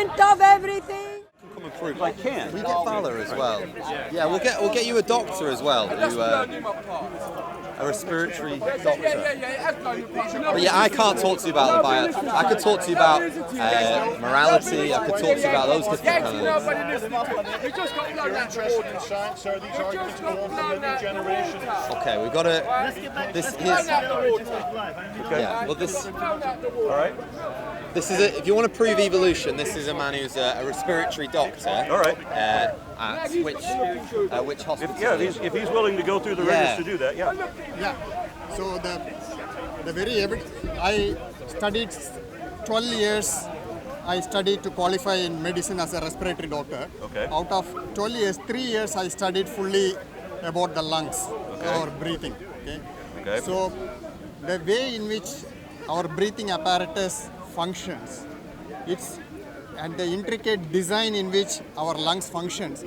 of everything. Come and prove I can. We get Valor as well. Yeah, we'll get you a doctor as well. A respiratory doctor. But yeah, I can't talk to you about the bio. I could talk to you about morality. I could talk to you about those different kind of things. You're interested in science, sir. These arguments go on for many generations. Okay, we've got to. This is. Yeah. Well, this. All right. This is if you want to prove evolution, this is a man who's a respiratory doctor. All right. At which hospital? If he's willing to go through the rigors to do that, yeah. Yeah. So I studied 12 years. I studied to qualify in medicine as a respiratory doctor. Okay. Out of 12 years, 3 years I studied fully about the lungs or breathing. Okay. So the way in which our breathing apparatus functions, and the intricate design in which our lungs functions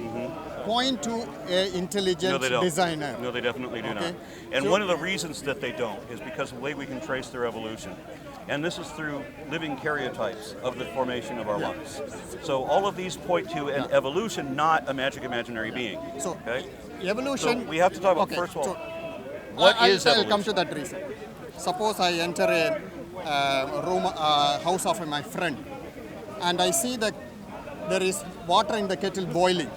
point to an intelligent designer. No, they definitely do not. And one of the reasons that they don't is because of the way we can trace their evolution. And this is through living karyotypes of the formation of our lungs. So all of these point to an evolution, not a magic imaginary being. So evolution. So we have to talk about, first of all, what is evolution? I'll come to that reason. Suppose I enter a house of my friend, and I see that there is water in the kettle boiling.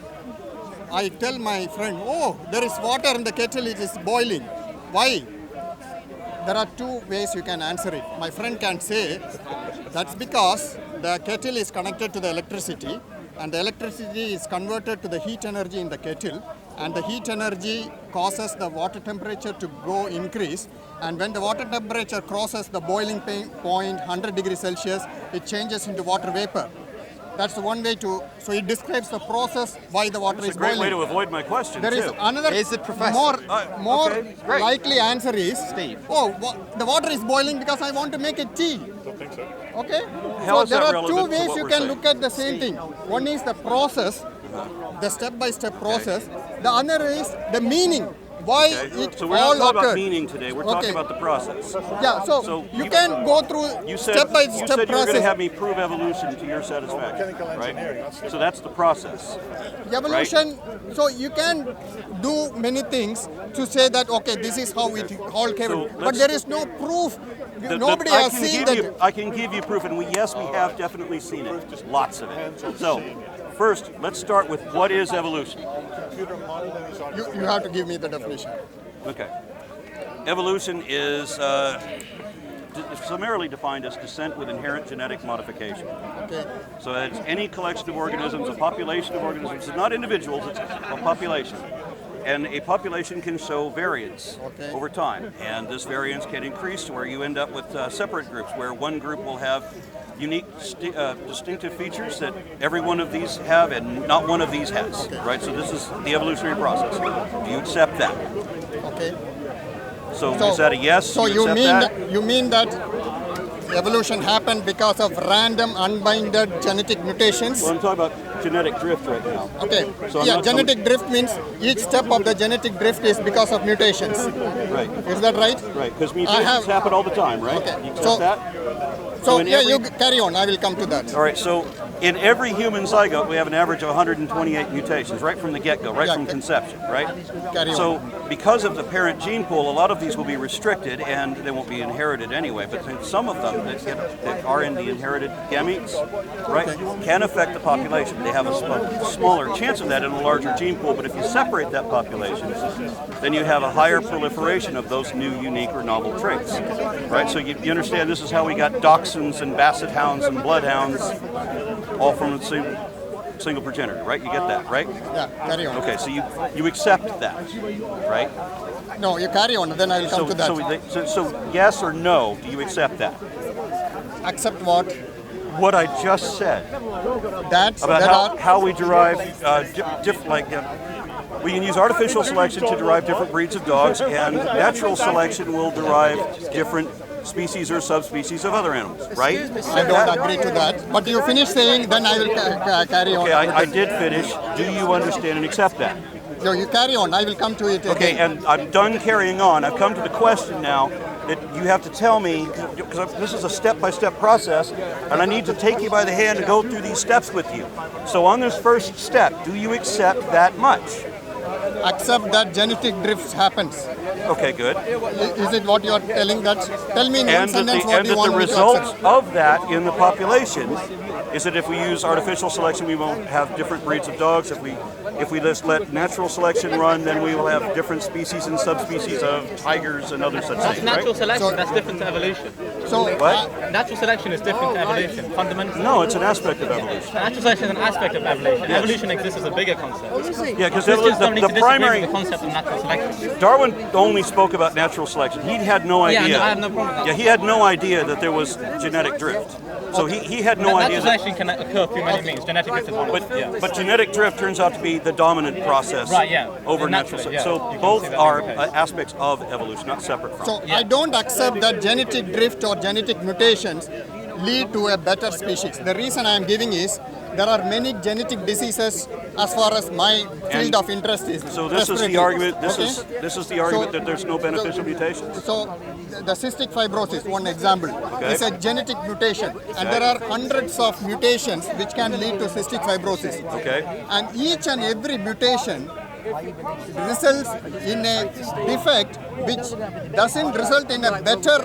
I tell my friend, oh, there is water in the kettle, it is boiling. Why? There are two ways you can answer it. My friend can say, that's because the kettle is connected to the electricity, and the electricity is converted to the heat energy in the kettle, and the heat energy causes the water temperature to go increase, and when the water temperature crosses the boiling point 100 degrees Celsius, it changes into water vapor. That's the one way to, so it describes the process why the water is boiling. It's a great way to avoid my question, There is another more likely answer is, Steve. The water is boiling because I want to make a tea. Don't think so. Okay? How So is there that are two relevant to ways what you we're can saying? look at the same thing. One is the process, the step-by-step process. The other is the meaning. Why it So we're all not talking about occurred. meaning today, we're talking about the process. Yeah, so you can go through You said step-by-step you were going to process. have me prove evolution to your satisfaction, right? So that's the process. Evolution, so you can do many things to say that, okay, this is how it all came. So But there is no proof. Nobody has seen that. I can give you proof, and we have definitely seen it. Lots of it. So, first, let's start with what is evolution. Computer modeling is on You have to give me the definition. Okay. Evolution is summarily defined as descent with inherent genetic modification. Okay. So it's any collection of organisms, a population of organisms. It's not individuals, it's a population. And a population can show variance over time. And this variance can increase to where you end up with separate groups, where one group will have unique, distinctive features that every one of these have and not one of these has, right? So this is the evolutionary process. Do you accept that? Okay. So is that a yes? So you mean that evolution happened because of random unbinded genetic mutations? Well, I'm talking about genetic drift right now. Okay. So genetic drift means each step of the genetic drift is because of mutations. Right. Is that right? Right, because mutations happen all the time, right? Okay. You accept that? So you carry on. I will come to that. All right, so in every human zygote, we have an average of 128 mutations right from the get-go, right from conception, right? Carry so on. because of the parent gene pool, a lot of these will be restricted and they won't be inherited anyway, but some of them that are in the inherited gametes, right, can affect the population. They have a smaller chance of that in a larger gene pool, but if you separate that population, then you have a higher proliferation of those new, unique, or novel traits, right? So you understand this is how we got dachshunds and basset hounds and bloodhounds, all from the single progenitor, right? You get that, right? Yeah, carry on. Okay, so you accept that, right? No, you carry on, then I will come to that. So yes or no, do you accept that? Accept what? What I just said. About how we derive we can use artificial selection to derive different breeds of dogs, and natural selection will derive different species or subspecies of other animals, right? I don't agree to that. But you finish saying, then I will carry on. Okay, I did finish. Do you understand and accept that? No, you carry on. I will come to it again. Okay, and I'm done carrying on. I've come to the question now. that you have to tell me, because this is a step-by-step process, and I need to take you by the hand and go through these steps with you. So on this first step, do you accept that much? Accept that genetic drift happens. Okay, good. Is it what you are telling? That tell me in one sentence what you want the me to result accept. of that in the population is that if we use artificial selection, we won't have different breeds of dogs. If we just let natural selection run, then we will have different species and subspecies of tigers and other such That's things. natural Right? selection. That's different to evolution. So What? Natural selection is different to evolution, fundamentally. No, it's an aspect of evolution. Natural selection is an aspect of evolution. Evolution exists as a bigger concept. Yeah, because Christians don't need to the disagree primary with the concept of natural selection. Darwin only spoke about natural selection. He had no idea. Yeah, no, I have no problem with that. Yeah, he had no idea that there was genetic drift. So he had no idea. Natural selection can occur through many means. Genetic drift is one. But genetic drift turns out to be the dominant process Right, yeah. over Naturally, natural. yeah. So You can both see that are being the case. aspects of evolution, not separate from. So I don't accept that genetic drift or genetic mutations lead to a better species. The reason I am giving is there are many genetic diseases as far as my field of interest is. So this is the respiratory. argument. Okay? This is the argument that there's no beneficial mutations. So the cystic fibrosis, one example, is a genetic mutation, and there are hundreds of mutations which can lead to cystic fibrosis. Okay. And each and every mutation results in a defect which doesn't result in a better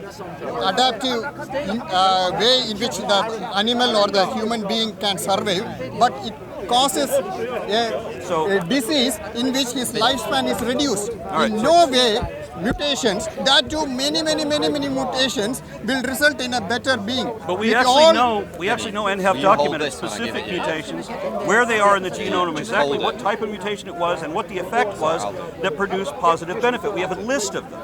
adaptive way in which the animal or the human being can survive, but it causes a disease in which his lifespan is reduced. right, In no way mutations that do many mutations will result in a better being. But we It actually know and have Will you hold documented this when I give specific it you? mutations, where they are in the genome, exactly Hold what it. type of mutation it was and what the effect was that produced positive benefit. We have a list of them.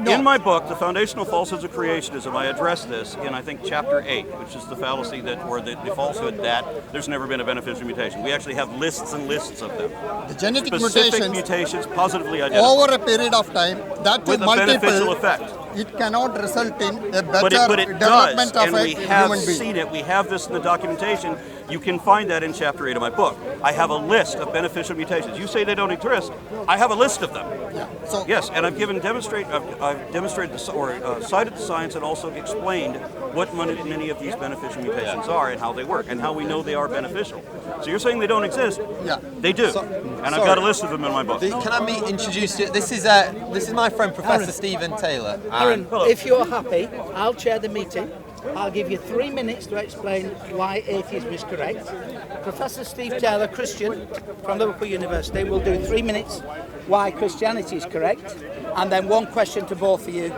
In my book, The Foundational Falsehoods of Creationism, I address this in, I think, chapter 8, which is the fallacy that, or the falsehood that there's never been a beneficial mutation. We actually have lists and lists of them. The genetic Specific mutations mutations positively identified. over a period of time, that to With a beneficial multiple, effect. it cannot result in a But better it does, development of and a we have human being. seen it. We have this in the documentation. You can find that in chapter 8 of my book. I have a list of beneficial mutations. You say they don't exist. I have a list of them. So Yes, and I've demonstrated cited the science and also explained what many of these beneficial mutations are and how they work and how we know they are beneficial. So you're saying they don't exist? Yeah. They do. And I've got a list of them in my book. Can I introduce you? This is my friend Professor Stephen Taylor. Aaron, Hello. if you're happy, I'll chair the meeting. I'll give you 3 minutes to explain why atheism is correct. Professor Steve Taylor, Christian, from Liverpool University, will do 3 minutes why Christianity is correct, and then one question to both of you.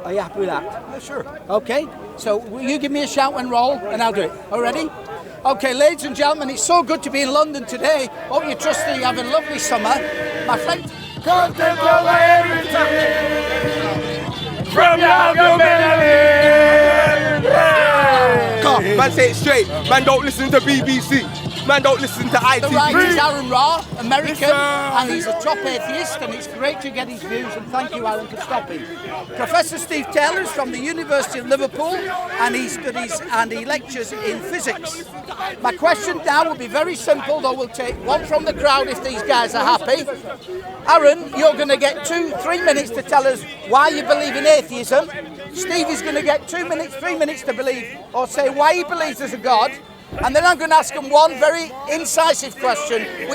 Are you happy with that? Yeah, sure. Okay, so will you give me a shout and roll, and I'll do it. All ready? Okay, ladies and gentlemen, it's so good to be in London today. Hope you trust that you have a lovely summer. My friend... Come take over everything from your Come, man, say it straight. Man, don't listen to BBC. Man, don't listen to The right is ITV. Aron Ra, American, Listen. and he's a top atheist, and it's great to get his views, and thank you, Aron, for stopping. Professor Steve Taylor is from the University of Liverpool, and he studies and he lectures in physics. My question now will be very simple, though we'll take one from the crowd if these guys are happy. Aron, you're going to get 3 minutes to tell us why you believe in atheism. Steve is going to get 3 minutes to believe, or say why he believes there's a God. And then I'm going to ask him one very incisive question,